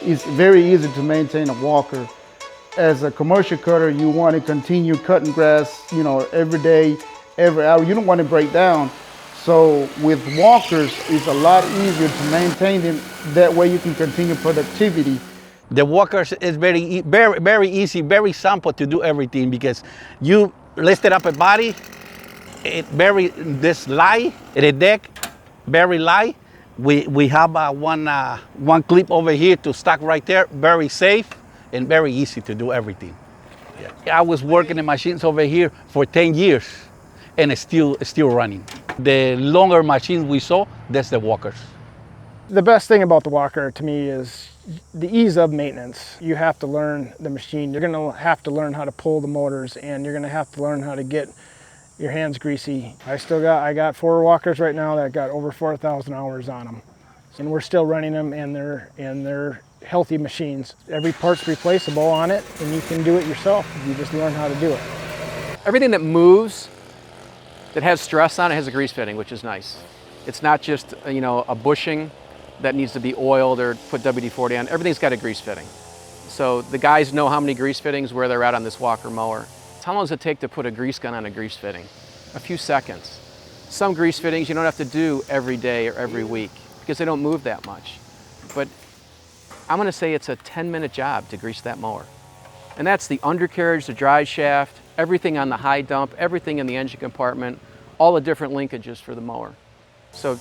it's very easy to maintain a walker. As a commercial cutter, you want to continue cutting grass, every day, every hour. You don't want to break down. So with walkers, it's a lot easier to maintain them. That way you can continue productivity. The walkers is very easy, very simple to do everything because you lifted up a body, it very this light, the deck, very light. We have one clip over here to stack right there, very safe and very easy to do everything. Yeah. I was working the machines over here for 10 years and it's still running. The longer machines we saw, that's the walkers. The best thing about the walker to me is the ease of maintenance. You have to learn the machine. You're gonna have to learn how to pull the motors, and you're gonna have to learn how to get your hands greasy. I got 4 walkers right now that got over 4,000 hours on them. And we're still running them, and they're healthy machines. Every part's replaceable on it, and you can do it yourself if you just learn how to do it. Everything that moves, that has stress on it, has a grease fitting, which is nice. It's not just, a bushing that needs to be oiled or put WD-40 on. Everything's got a grease fitting. So the guys know how many grease fittings, where they're at on this walker mower. How long does it take to put a grease gun on a grease fitting? A few seconds. Some grease fittings you don't have to do every day or every week because they don't move that much. But I'm gonna say it's a 10-minute job to grease that mower. And that's the undercarriage, the drive shaft, everything on the high dump, everything in the engine compartment, all the different linkages for the mower. So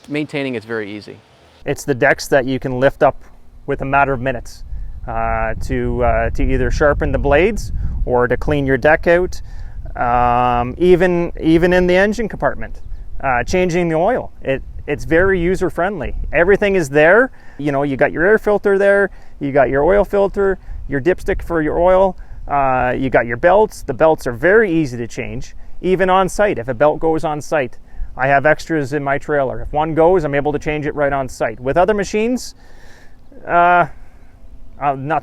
maintaining it's very easy. It's the decks that you can lift up with a matter of minutes to either sharpen the blades or to clean your deck out, even in the engine compartment, changing the oil. It's very user friendly. Everything is there. You got your air filter there, you got your oil filter, your dipstick for your oil, you got your belts. The belts are very easy to change, even on site. If a belt goes on site, I have extras in my trailer. If one goes, I'm able to change it right on site. With other machines, not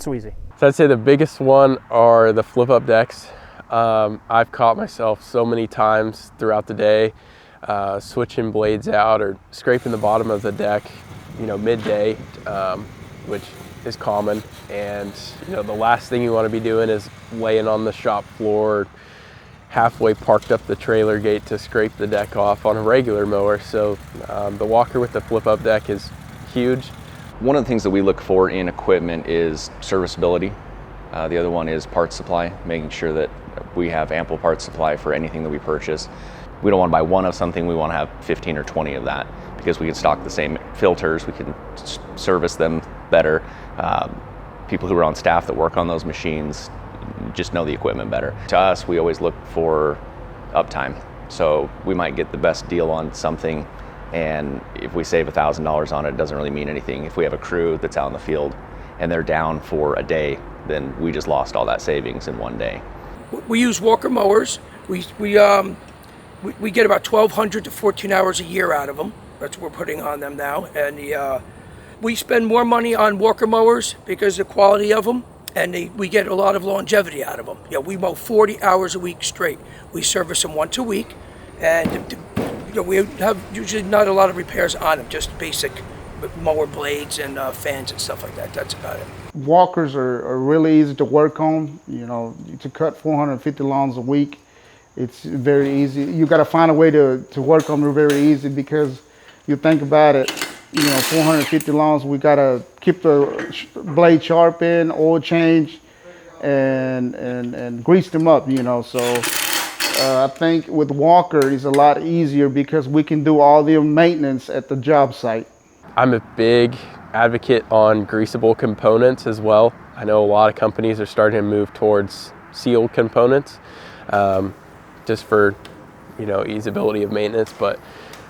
so easy. So I'd say the biggest one are the flip-up decks. I've caught myself so many times throughout the day switching blades out or scraping the bottom of the deck, midday, which is common. And the last thing you want to be doing is laying on the shop floor, halfway parked up the trailer gate to scrape the deck off on a regular mower. So the walker with the flip-up deck is huge. One of the things that we look for in equipment is serviceability. The other one is parts supply, making sure that we have ample parts supply for anything that we purchase. We don't want to buy one of something, we want to have 15 or 20 of that because we can stock the same filters, we can service them better. People who are on staff that work on those machines just know the equipment better. To us, we always look for uptime. So we might get the best deal on something, and if we save $1,000 on it, it doesn't really mean anything. If we have a crew that's out in the field and they're down for a day, then we just lost all that savings in one day. We use walker mowers. We get about 1,200 to 14 hours a year out of them. That's what we're putting on them now. And we spend more money on walker mowers because of the quality of them, and we get a lot of longevity out of them. We mow 40 hours a week straight. We service them once a week, and we have usually not a lot of repairs on them, just basic mower blades and fans and stuff like that. That's about it. Walkers are really easy to work on. To cut 450 lawns a week, it's very easy. You got to find a way to work on them very easy because you think about it, 450 lawns, we got to keep the blade sharpened, oil change, and grease them up, So I think with walker it's a lot easier because we can do all the maintenance at the job site. I'm a big advocate on greasable components as well. I know a lot of companies are starting to move towards sealed components just for easeability of maintenance, but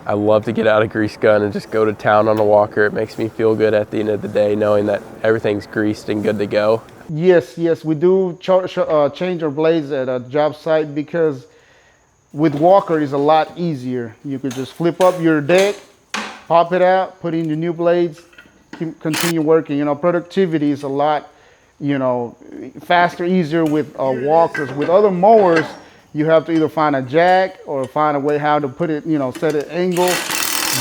I love to get out a grease gun and just go to town on a walker. It makes me feel good at the end of the day knowing that everything's greased and good to go. Yes, we do change our blades at a job site because with walker it's a lot easier. You could just flip up your deck, pop it out, put in your new blades, continue working. Productivity is a lot, faster, easier with walkers. With other mowers, you have to either find a jack or find a way how to put it, set it angle.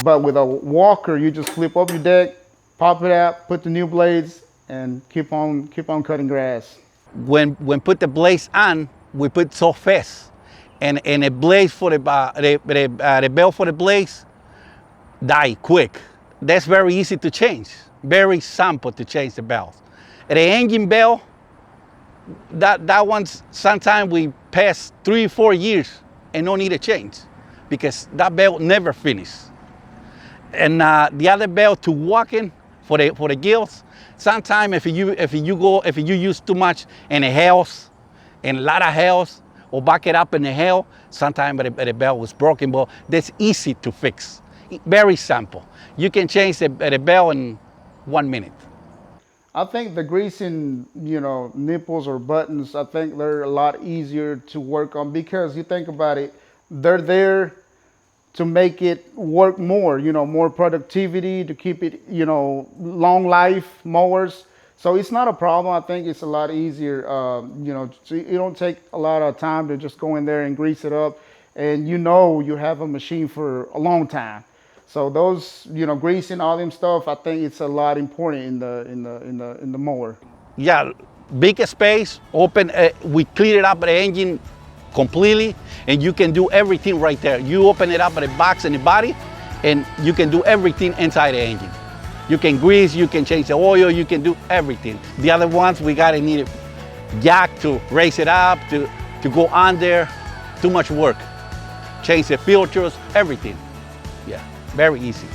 But with a walker, you just flip up your deck, pop it out, put the new blades, and keep on cutting grass. When put the blades on, we put so fast, and the blades for the belt for the blades die quick. That's very easy to change. Very simple to change the belt. The engine belt, that one's sometimes we pass 3-4 years and don't need a change because that belt never finishes. And the other belt to walking for the gills, sometimes if you use too much in the house, in a lot of house, or back it up in the hell, sometimes the belt was broken, but that's easy to fix. Very simple. You can change the belt in 1 minute. I think the greasing, nipples or buttons, I think they're a lot easier to work on because you think about it, they're there to make it work more, more productivity, to keep it, long life mowers. So it's not a problem. I think it's a lot easier, so you don't take a lot of time to just go in there and grease it up, and you have a machine for a long time. So those, greasing all them stuff, I think it's a lot important in the mower. Yeah, big space, open. We clean it up the engine completely, and you can do everything right there. You open it up at the box and the body, and you can do everything inside the engine. You can grease, you can change the oil, you can do everything. The other ones, we gotta need a jack to raise it up, to go on there. Too much work. Change the filters, everything. Yeah, very easy.